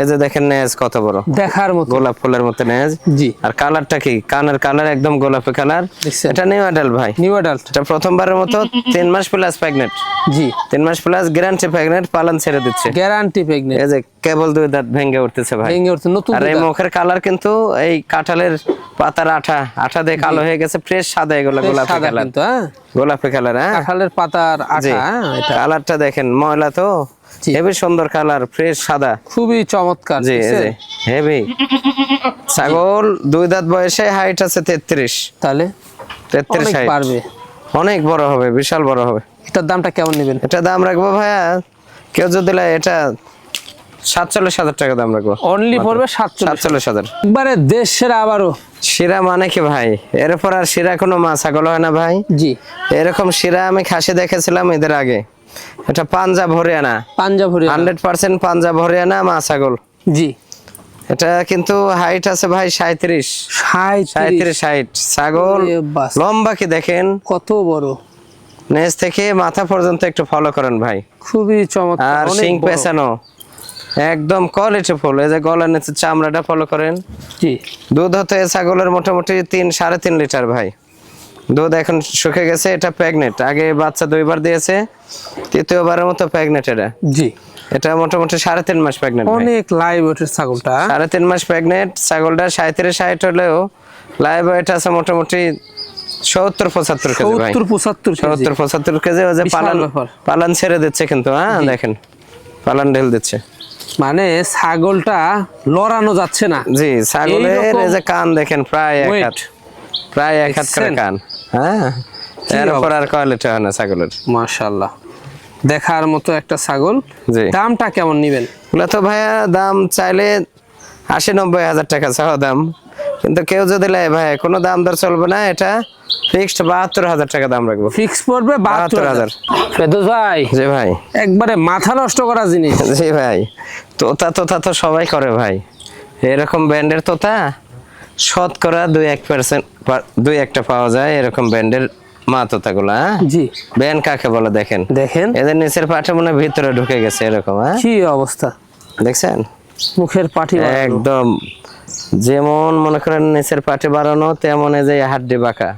এই যে দেখেন নেজ কত বড়, দেখার মতো। গোলাপ ফুলের মতো নেজ। জি আর কালারটা কি, কানের কালার একদম গোলাপি কালার। দেখছেন? এটা নিউ অ্যাডাল্ট ভাই, নিউ অ্যাডাল্ট। এটা প্রথমবারের মতো 3 মাস প্লাস প্রেগনেন্ট, জি 3 মাস প্লাস গ্যারান্টি প্রেগনেন্ট, পালন ছেড়ে দিচ্ছে। Guarantee pregnant. এই যে কেবল 2 দাঁত ভেঙে উঠতেছে ভাই। ভেঙে উঠছে নতুন। আর এই মুখের কালার কিন্তু এই কাঁঠালের পাতার আঠা দিয়ে কালো হয়ে গেছে, ফ্রেশ সাদা, এগুলো গোলাপি সাদা কালার, কিন্তু, হ্যাঁ গোলাপি কালার। হ্যাঁ কাঁঠালের পাতার জি, আঠা। হ্যাঁ এটা কালারটা দেখেন, ময়লা তো জি। হেভি সুন্দর কালার, ফ্রেশ সাদা। খুবই চমৎকার। জি এই দেখছেন? যে হেভি ছাগল, 2 দাঁত বয়সে, হাইট আছে 33, তাহলে 33 অনেক হাইট, পারবে। অনেক বড় হবে, বিশাল বড় হবে। এটার দামটা কেমন নেবেন? এটা দাম রাখবো ভাইয়া, কেউ যদি নেয় এটা 47,000 টাকা দাম রাখবো। অনলি পড়বে 47,000। একবারে দেশ সেরা আবারও। শিরা মানে কি ভাই, এরপর আর শিরা কোনো মা ছাগল হয় না ভাই। জি, এরকম শিরা আমি খাসি দেখেছিলাম এদের আগে। এটা পাঞ্জাব হরিয়ানা, পাঞ্জাব হরিয়ানা 100% পাঞ্জাব হরিয়ানা মা ছাগল। জি, এটা কিন্তু হাইট আছে ভাই 37 60 ছাগল। ওরে বাস। লম্বা কি দেখেন, কত বড়, নেজ থেকে মাথা পর্যন্ত একটু ফলো করেন ভাই। খুবই চমৎকার, আর অনেক শিং বড়। পেছানো একদম কোয়ালিটি ফুল। এই যে গলার নিচে চামড়াটা ফলো করেন। জি, দুধ হতে ছাগলের মোটামুটি 3-3.5 লিটার ভাই। দুধ এখন শুকে গেছে। এটা প্রেগনেন্ট, আগে বাচ্চা 2বার দিয়েছে, তৃতীয়বারের মতো প্রেগনেন্ট। জি, এটা মোটামুটি 3.5 মাস প্রেগনেন্ট। অনেক লাইভ ওয়েটের ছাগলটা। 3.5 মাস প্রেগনেন্ট ছাগলটা। 37-60 হলেও লাইভ ওয়েট আছে মোটামুটি 70-75 কেজি ভাই। 70-75 কেজি। 70-75 কেজি। ওই যে বিশাল পালান ব্যাপার। পালান ছেড়ে দিচ্ছে কিন্তু, হ্যাঁ দেখেন পালান ঢেল দিচ্ছে। মানে ছাগলটা লড়ানো যাচ্ছে না। জি, ছাগলের এইরকম এই যে কান দেখেন, প্রায় এক weight। হাত, প্রায় এক হাত করে দেখছেন? কান। হ্যাঁ, কি এরপর আর কোয়ালিটি হয় না ছাগলের। মাশাআল্লাহ, দেখার মতো একটা ছাগল। জি। দামটা কেমন নিবেন? এগুলো তো ভাইয়া দাম চাইলে 80-90 হাজার টাকা চাওয়া দাম, কিন্তু কেউ যদি নেয় ভাই কোনো দাম দর চলবে না। এটা ফিক্সড 72,000 টাকা দাম রাখবো। ফিক্স পড়বে 72,000। 72,000। ফেরদৌস ভাই, জি ভাই। একবারে মাথা নষ্ট করা জিনিস। জি ভাই, তোতা তো সবাই করে ভাই। এরকম ব্র্যান্ডের তোতা শতকরা 2-1% 2-1টা পাওয়া যায়। এরকম ব্র্যান্ডের মা তোতাগুলা। জি, ব্যান্ড কাকে বলে দেখেন, দেখেন এদের নিচের পাটে মনে হয় ভিতরে ঢুকে গেছে এরকম। হ্যাঁ, কি অবস্থা, দেখছেন মুখের পাটি বানানো। একদম যেমন মনে করেন নিচের পাটে বাড়ানো, তেমন এই যে হাড্ডি বাঁকা,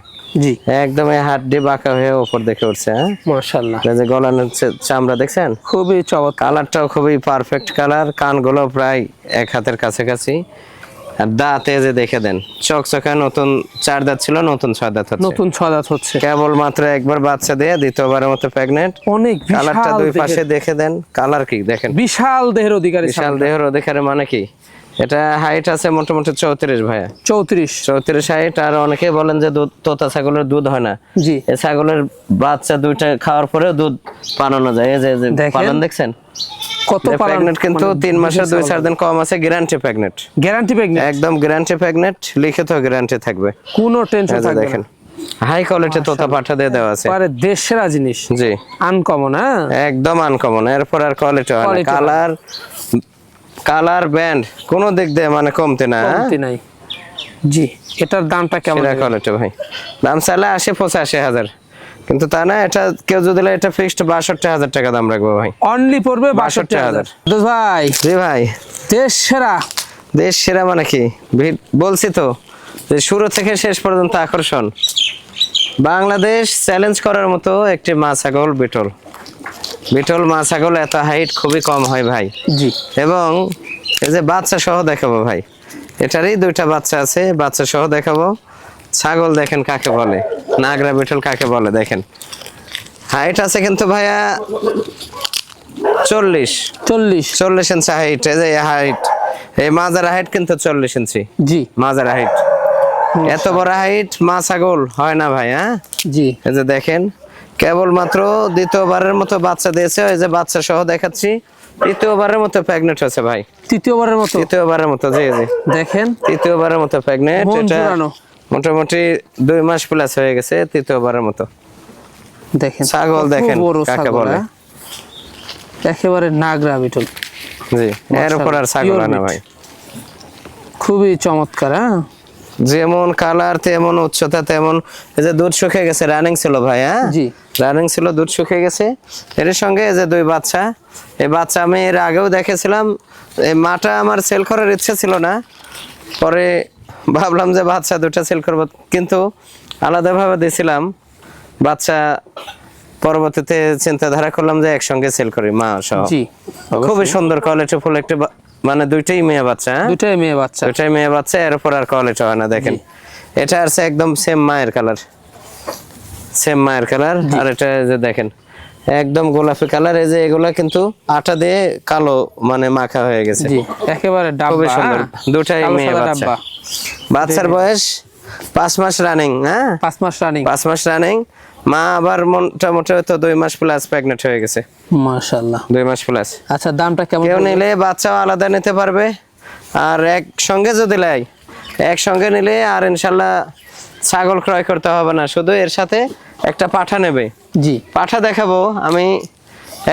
জি, একদম এই হাড্ডি বাঁকা হয়ে উপর দেখে উঠছে। হ্যাঁ, মাশাআল্লাহ, এই যে গলার নিচে চামড়া দেখছেন, খুবই চমৎকার। কালারটাও খুবই পারফেক্ট কালার। কানগুলো প্রায় এক হাতের কাছাকাছি। আর দাঁতে যে দেখে দেন চকচকা, নতুন 4 দাঁত ছিল, নতুন 6 দাঁত হচ্ছে। নতুন 6 দাঁত হচ্ছে। কেবল মাত্র একবার বাচ্চা দিয়ে দ্বিতীয়বারের মতো প্রেগনেন্ট। অনেক কালারটা বিশাল দুই দেহের- পাশে দেখে দেন, কালার কি দেখেন, বিশাল দেহের অধিকারী বিশাল ছাগল। দেহের অধিকারে। মানে কি, এটা হাইট আছে মোটামুটি 34 ভাইয়া, 34। হাইট। আর অনেকে বলেন যে তোতা ছাগলের দুধ হয় না। জি, এই ছাগলের বাচ্চা 2টা খাওয়ার পরে দুধ পালানো যায়। এই যে দেখেন। পালন দেখছেন, কত প্রেগনেন্ট কিন্তু 3 মাসের 2-4 দিন কম আছে। গ্যারান্টি প্রেগনেন্ট, গ্যারান্টি প্রেগন্যান্ট, একদম গ্যারান্টি প্রেগনেন্ট, লিখিত গ্যারান্টি থাকবে। কোনো টেনশন এই যে থাকবে দেখেন, না। হাই কোয়ালিটি তোতা পাঠা দিয়ে দেওয়া আছে। পারে দেশ সেরা জিনিস, জি, আনকমন। হ্যাঁ, একদম আনকমন। এরপর আর কোয়ালিটি হয় না। Quality কালার ব্যান্ড কোন দিক দিয়ে মানে কমতে না। কমতি নাই। জি, এটার দামটা কেমন? সেরা কোয়ালিটি ভাই। দাম চাইলে 80-85 হাজার, কিন্তু তা না, এটা কেউ যদি নেয়, এটা ফিক্সড 62,000 টাকা দাম রাখবো ভাই। অনলি পড়বে 62,000। 62,000। ভাই, জি ভাই, দেশ সেরা। দেশ সেরা মানে কি, বলছি তো যে শুরু থেকে শেষ পর্যন্ত আকর্ষণ। বাংলাদেশ চ্যালেঞ্জ করার মতো একটি মা ছাগল বিটল মা ছাগল। এত হাইট খুবই কম হয় ভাই। জি, এবং এই যে বাচ্চা সহ দেখাবো ভাই, এটারই 2টা বাচ্চা আছে, বাচ্চা সহ দেখাবো। ছাগল দেখেন কাকে বলে, নাগরা বিটল কাকে বলে দেখেন। হাইট আছে কিন্তু ভাইয়া 40 ইঞ্চি হাইট। এই যে হাইট, এই মাজার হাইট কিন্তু 40 ইঞ্চি জি, মাজার হাইট। এত বড় হাইট মা ছাগল হয় না ভাই। হ্যাঁ, জি, এই যে দেখেন, কেবলমাত্র দ্বিতীয়বারের মতো বাচ্চা দিয়েছে। ওই যে বাচ্চা সহ দেখাচ্ছি, তৃতীয়বারের মতো প্রেগনেন্ট হয়েছে ভাই। তৃতীয়বারের মতো তৃতীয়বারের মতো, জি জি, দেখেন, তৃতীয়বারের মতো প্রেগনেন্ট। মন এটা জুড়ানো। মোটামুটি 2 মাস প্লাস হয়ে গেছে, তৃতীয়বারের মতো। দেখেন ছাগল কত দেখেন বড় কাকে ছাগল, বলে। হ্যাঁ? একেবারে নাগরা বিটল। জি, এর উপর আর ছাগল হয় না Pure ভাই। খুবই চমৎকার। হ্যাঁ, যেমন কালার তেমন উচ্চতা তেমন। এই যে দুধ শুকিয়ে গেছে, রানিং ছিল ভাই। হ্যাঁ, জি, রানিং ছিল, দুধ শুকিয়ে গেছে। এর সঙ্গে এই যে 2 বাচ্চা। এই বাচ্চা আমি এর আগেও দেখেছিলাম। এই মাটা আমার সেল করার ইচ্ছে ছিল না, পরে ভাবলাম যে বাচ্চা 2টা সেল করবো, কিন্তু আলাদাভাবে দিয়েছিলাম বাচ্চা। পরবর্তীতে চিন্তাধারা করলাম যে একসঙ্গে সেল করি মা সহ। জি, খুবই সুন্দর কোয়ালিটি ফুল একটা মানে 2টাই মেয়ে বাচ্চা। হ্যাঁ, দুটাই মেয়ে বাচ্চা। 2টাই মেয়ে বাচ্চা। এর উপর আর কোয়ালিটি হয় না দেখেন। এটা আছে একদম সেম মায়ের কালার, আর এটা যে দেখেন একদম গোলাপি কালার। এই যে এগুলা কিন্তু আটা দিয়ে কালো মানে মাখা হয়ে গেছে। জি, একেবারে ডাব্বা। খুবই সুন্দর, 2টাই কালো মেয়ে সাদা বাচ্চা। ডাব্বা। বাচ্চার বয়স 5 মাস রানিং। হ্যাঁ, 5 মাস রানিং। 5 মাস রানিং। মা আবার মোটামুটি হয়তো 2 মাস প্লাস প্রেগনেন্ট হয়ে গেছে। মাশাআল্লাহ 2 মাস প্লাস। আচ্ছা দামটা কেমন কেউ নিলে বাচ্চাও আলাদা নিতে পারবে, আর একসঙ্গে যদি লাই একসঙ্গে নিলে আর ইনশাল্লাহ ছাগল ক্রয় করতে হবে না, শুধু এর সাথে একটা পাঠা নেবে। জি পাঠা দেখাবো আমি,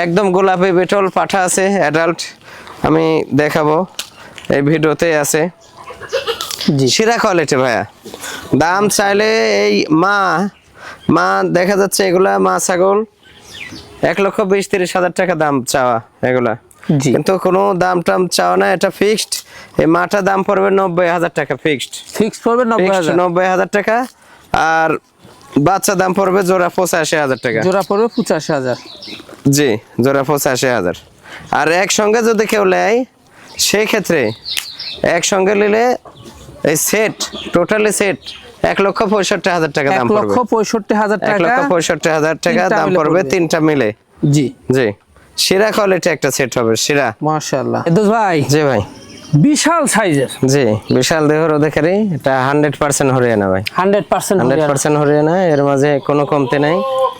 একদম গোলাপি বেটল পাঠা আছে অ্যাডাল্ট, আমি দেখাবো এই ভিডিওতে আছে। জি সেরা কোয়ালিটি ভাইয়া। দাম চাইলে এই মা দেখা যাচ্ছে এগুলা মা ছাগল 1,20,30,000 টাকা দাম চাওয়া এগুলা, জি কিন্তু কোনো দাম টাম চাওয়া না, এটা ফিক্সড। এই মাটা দাম পড়বে 90,000 টাকা ফিক্সড। ফিক্স করবে 90,000, 90,000 টাকা। আর বাচ্চা দাম পড়বে জোড়া 85,000 টাকা। জোড়া পড়বে 85,000। জি জোড়া 85,000। আর একসঙ্গে যদি কেউ নেয় সেই ক্ষেত্রে একসঙ্গে নিলে এই সেট টোটালি সেট 1,65,000 টাকা দাম পড়বে। 1,65,000 টাকা, 1,65,000 টাকা তিনটা দাম মিলে পড়বে, পড়বে। তিনটা মিলে। জি জি সেরা কোয়ালিটি একটা সেট হবে, সেরা। মাশাআল্লাহ। এদুস ভাই জি ভাই। বিশাল সাইজের, জি বিশাল দেহর অধিকারী, এটা 100% হরিয়ানা ভাই, 100% 100% হরিয়ানা, এর মাঝে কোনো কমতে নাই।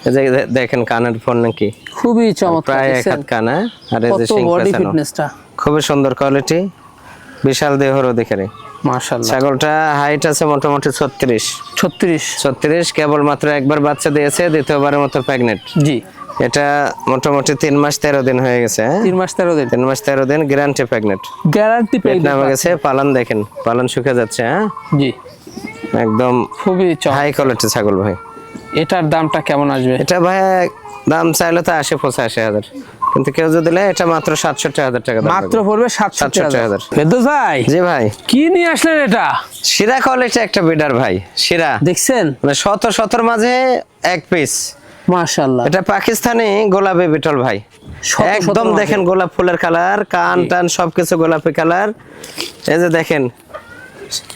এই যে দেখেন কানের ফোন নাকি খুবই চমৎকার, প্রায় এক হাত কানা, আর এই যে কত শিং বডি পেঁচানো। ফিটনেসটা, খুবই সুন্দর কোয়ালিটি, বিশাল দেহর অধিকারী। মাশাআল্লাহ। ছাগলটা হাইট আছে মোটামুটি 36। 36 কেবল মাত্র একবার বাচ্চা দিয়েছে, দ্বিতীয়বারের মতো প্রেগনেন্ট। জি এটা মোটামুটি 3 মাস 13 দিন হয়ে গেছে। 3 মাস 13 দিন 3 মাস 13 দিন গ্যারান্টি প্রেগনেন্ট। গ্যারান্টি পেট পেয়ে নামে গেছে, পালন দেখেন, পালন শুকে যাচ্ছে। হ্যাঁ জি একদম খুবই হাই কোয়ালিটি ছাগল ভাই। এটার দামটা কেমন আসবে? এটা ভাই দাম চাইলে তো 80-85,000, কিন্তু কেউ যদি নেয় এটা মাত্র 67,000 টাকা দাম মাত্র পড়বে 67,000। 67,000। ফেরদৌস ভাই জি ভাই, কি নিয়ে আসলেন এটা? সেরা কোয়ালিটি একটা বিডার ভাই, সেরা। দেখছেন মানে শত মাঝে এক পিস। মাশাআল্লাহ, এটা পাকিস্তানি গোলাপি বিটল ভাই, শত একদম মাঝে। দেখেন গোলাপ ফুলের কালার, কান টান সবকিছু গোলাপি কালার। এই যে দেখেন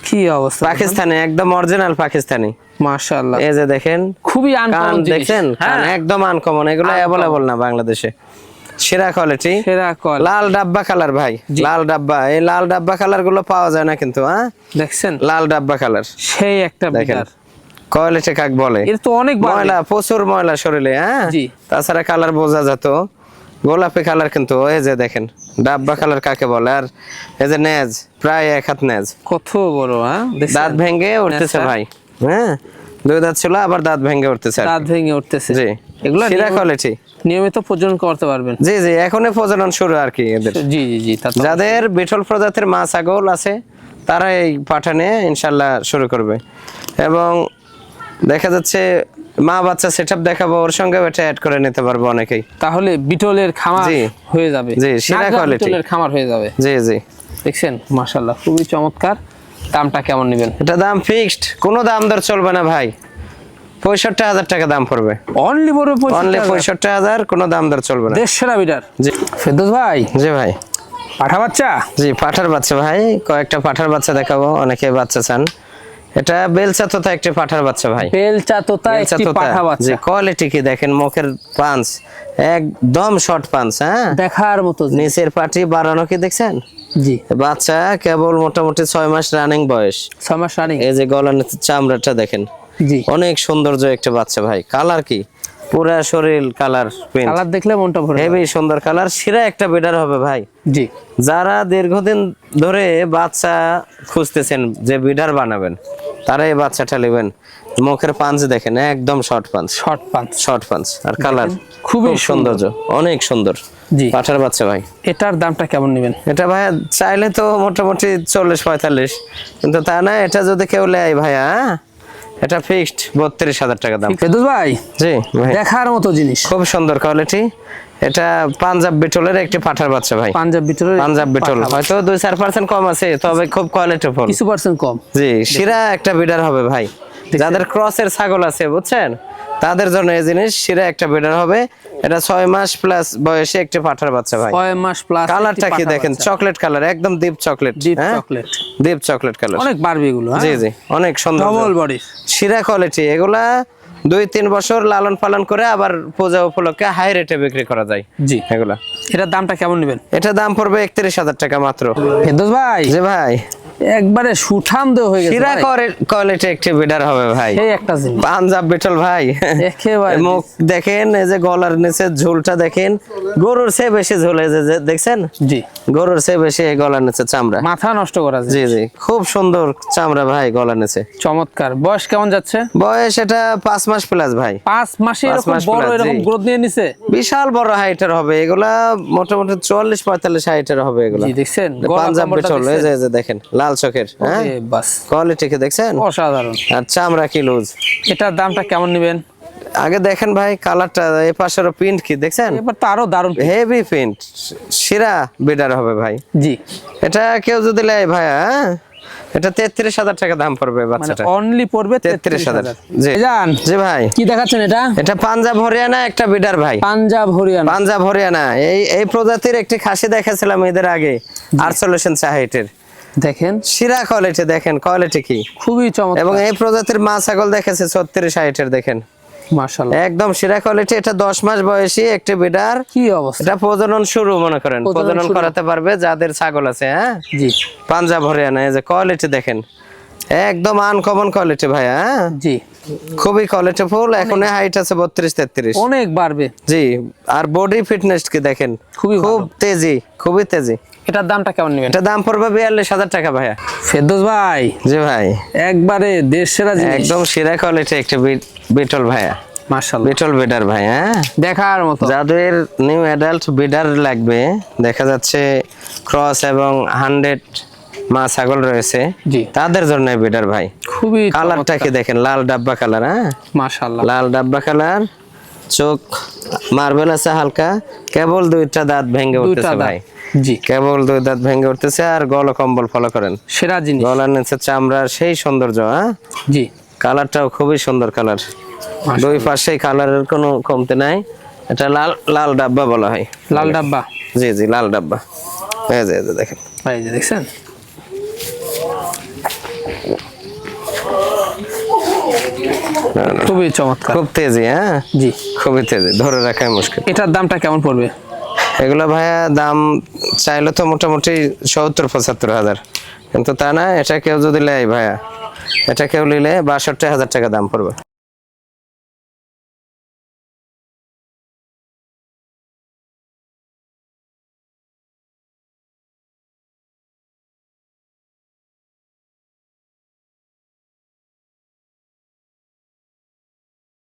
কি অবস্থা, পাকিস্তানি, একদম অরিজিনাল পাকিস্তানি। মাশাআল্লাহ এই যে দেখেন খুবই কান আনকমন জিনিস। দেখছেন, কান হ্যাঁ একদম আনকমন, এগুলো অ্যাভেলেবল না বাংলাদেশে। সেরা কোয়ালিটি, সেরা কোয়ালিটি। লাল ডাব্বা কালার ভাই, লাল ডাব্বা। এই লাল ডাব্বা কালার গুলো পাওয়া যায় না কিন্তু। হ্যাঁ দেখছেন লাল ডাব্বা কালার, সেই একটা দেখেন বিটার, কোয়ালিটি কাক বলে। এর তো অনেক ময়লা, প্রচুর ময়লা শরীরে। হ্যাঁ জি। তাছাড়া কালার বোঝা যেত, গোলাপি কালার কিন্তু। এই যে দেখেন ডাব্বা কালার কাকে বলে। আর এই যে নেজ, প্রায় এক হাত নেজ, কত বড়। হ্যাঁ দেখছেন? দাঁত ভেঙে উঠতেছে নেজটা? ভাই। হ্যাঁ 2 দাঁত ছিল, আবার দাঁত ভেঙে উঠতেছে আর কি। দাঁত ভেঙে উঠতেছে। জি এগুলা সেরা কোয়ালিটি। নিয়মিত প্রজনন করতে পারবেন। জি এখনই প্রজনন শুরু আর কি এদের। জি তা তো যাদের বিটল প্রজাতির মা ছাগল আছে তারা এই পাঠা নিয়ে ইনশাল্লাহ শুরু করবে। এবং দেখা যাচ্ছে মা বাচ্চা সেটআপ দেখাবো, ওর সঙ্গে এটা অ্যাড করে নিতে পারবো অনেকেই। তাহলে বিটলের খামার জি। হয়ে যাবে। জি, সেরা নাগরা quality। বিটলের খামার হয়ে যাবে। জি দেখছেন মাশাআল্লাহ খুবই চমৎকার। দামটা কেমন নেবেন? এটা দাম ফিক্সড, কোনো দাম দর চলবে না ভাই। 65,000 টাকা দাম পড়বে, অনলি বড় অনলি 65,000, কোনো দাম দর চলবে না। দেশ সেরা বিটার। জি ফেরদৌস ভাই জি ভাই। পাঠা বাচ্চা, জি পাঠার বাচ্চা ভাই, কয়েকটা পাঠার বাচ্চা দেখাবো, অনেকে বাচ্চা চান। এটা বেলচা তোতা একটি পাঠার বাচ্চা ভাই, বেলচা তোতা একটি পাঠা জি বাচ্চা, কোয়ালিটি কি দেখেন, মুখের পাঞ্চ একদম শর্ট পাঞ্চ। হ্যাঁ দেখার মতো জিনিস। নিচের পাটি বাড়ানো কি দেখছেন? জি বাচ্চা কেবল মোটামুটি 6 মাস রানিং বয়স। 6 মাস রানিং। এই যে গলার নিচে চামড়াটা দেখেন, জি অনেক সৌন্দর্য একটা বাচ্চা ভাই। কালার কি পুরা শরীর কালার প্রিন্ট, কালার দেখলে মনটা ভরে যাবে। হেভি সুন্দর কালার, সেরা একটা বিডার হবে ভাই। জি যারা দীর্ঘদিন ধরে বাচ্চা খুঁজতেছেন যে বিডার বানাবেন, তারা এই বাচ্চাটা নেবেন। মুখের পাঞ্চ দেখেন, একদম শর্ট পাঞ্চ, শর্ট পাঞ্চ, আর কালার খুবই সৌন্দর্য, অনেক সুন্দর। জি পাঠার বাচ্চা ভাই। এটার দামটা কেমন নেবেন? এটা ভাইয়া চাইলে তো মোটামুটি 40-45, কিন্তু তা না, এটা যদি কেউ নেয় ভাইয়া, এটা ফিক্সড 32,000 টাকা দাম। ফেরদৌস ভাই জি ভাই, দেখার মতো জিনিস, খুব সুন্দর কোয়ালিটি। এটা পাঞ্জাব বিটলের একটি পাঠার বাচ্চা ভাই, পাঞ্জাব বিটলের পাঞ্জাব বিটল। হয়তো 2-4% কম আছে, তবে খুব কোয়ালিটিফুল। কিছু পার্সেন্ট কম। জি সেরা একটা বিডার হবে ভাই। যাদের ক্রসের ছাগল আছে বুঝছেন, তাদের জন্য এই জিনিস সেরা একটা বিডার হবে। এটা 6 মাস প্লাস বয়সে একটি পাঠার বাচ্চা ভাই। 6 মাস প্লাস। কালারটা কি দেখেন, চকলেট কালার, একদম deep chocolate. Deep chocolate, deep chocolate colour, অনেক বাড়বে এগুলো। জি অনেক সুন্দর, ডবল বডি, সেরা কোয়ালিটি। এগুলা 2-3 বছর লালন পালন করে আবার পূজা উপলক্ষে হাই রেটে বিক্রি করা যায়। জি এগুলা এটার দামটা কেমন নেবেন? এটা দাম পড়বে 31,000 টাকা মাত্র। ফেরদৌস ভাই জি ভাই, একবারে সুঠাম দেহ হয়ে গেছে শিরা ভাই। কোয়ালিটি একটি বিডার হবে ভাই। এই একটা জিনিস পাঞ্জাব বিটল ভাই, একেবারে মুখ দেখেন, এই যে গলার নিচে ঝুলটা দেখেন, গরুর চেয়ে বেশি ঝুল, এই যে দেখছেন, জি গরুর চেয়ে বেশি এই গলার নিচে চামড়া। মাথা নষ্ট করা যায়। জি জি, খুব সুন্দর চামড়া ভাই গলার নিচে। চমৎকার। বয়স কেমন যাচ্ছে? বয়স এটা 5 মাস প্লাস ভাই। 5 মাসে 5 এরকম মাস বড় plus, এরকম জি। গ্রোথ নিয়ে নিছে। বিশাল বড় হাইটের হবে এগুলা, মোটামুটি 44-45 হাইটের হবে এগুলা। জি দেখছেন গলা পাঞ্জাব কম্বলটা বিটল, এই দেখছেন? যে দেখেন লাল চোখের, হ্যাঁ ওরে বাস কোয়ালিটি কে দেখছেন, অসাধারণ। আর চামড়া কি লুজ। এটার দামটা কেমন নেবেন? আগে দেখেন ভাই কালারটা, এই পাশের প্রিন্ট কি দেখছেন, এবার তো আরো দারুণ। হেভি প্রিন্ট, শিরা বিডার হবে ভাই। জি এটা কেউ যদি লেয় ভাইয়া, এটা 33,000 টাকা দাম পড়বে মানে বাচ্চাটা। অনলি পড়বে 33,000। 33,000। জি জান জি ভাই, কি দেখাচ্ছেন এটা? এটা পাঞ্জাব হরিয়ানা একটা বিডার ভাই। পাঞ্জাব হরিয়ানা। পাঞ্জাব হরিয়ানা, এই প্রজাতির একটি খাসি দেখাছিলাম এদের আগে, 48 হাইটের। দেখেন শিরা কোয়ালিটি দেখেন, কোয়ালিটি কি, খুবই চমৎকার এবং এই প্রজাতির মা ছাগল দেখেছে 36 হাইটের, দেখেন মাশাআল্লাহ। একদম শিরা কোয়ালিটি। এটা 10 মাস বয়সী একটি বিডার। কি অবস্থা? এটা প্রজনন শুরু, মনে করেন প্রজনন প্রজনন শুরু। করাতে পারবে যাদের ছাগল আছে। হ্যাঁ জি পাঞ্জাব হরিয়ানা, এই যে কোয়ালিটি দেখেন, একদম আনকমন কোয়ালিটি ভাই। হ্যাঁ জি খুবই কোয়ালিটি ফুল। এখন হাইট আছে 32-33। অনেক বাড়বে। জি, আর বডি ফিটনেস কি দেখেন, খুবই খুব ভালো। তেজি, খুবই তেজি। এটার দামটা কেমন নেবেন? এটা দাম পড়বে 42,000 টাকা ভাইয়া। ফেরদৌস ভাই জি ভাই, একবারে দেশ সেরা জিনিস। একদম শিরা কোয়ালিটি একটি বিটল ভাইয়া, মাশাআল্লাহ বিটল বিডার ভাই। হ্যাঁ দেখার মতো। যাদের নিউ অ্যাডাল্ট বিডার লাগবে, দেখা যাচ্ছে ক্রস এবং 100 মা ছাগল রয়েছে, জি তাদের জন্য বিডার ভাই। খুবই কালারটা কি দেখেন, লাল ডাব্বা কালার। হ্যাঁ মাশাআল্লাহ। লাল ডাব্বা কালার, চোখ মার্বেল আছে হালকা, কেবল 2টা দাঁত ভেঙে দুইটা উঠতেছে দাঁত। ভাই, জি কেবল 2 দাঁত ভেঙে উঠতেছে। আর গল কম্বল ফলো করেন, সেরা জিনিস। গলার নিচে চামড়ার সেই সৌন্দর্য। হ্যাঁ জি কালারটাও খুবই সুন্দর কালার, দুই পাশেই কালারের কোনো কমতি নাই। এটা লাল লাল ডাব্বা বলা হয়। লাল ডাব্বা। জি জি, লাল ডাব্বা। এই যে দেখেন, এই যে দেখছেন খুবই চমৎকার। খুব তেজি। হ্যাঁ জি খুবই তেজি, ধরে রাখাই মুশকিল। এটার দামটা কেমন পড়বে? এগুলো ভাইয়া দাম চাইলে তো মোটামুটি 70-75 হাজার, কিন্তু তা না, এটা কেউ যদি নেয় ভাইয়া, এটা কেউ নিলে 62,000 টাকা দাম পড়বে।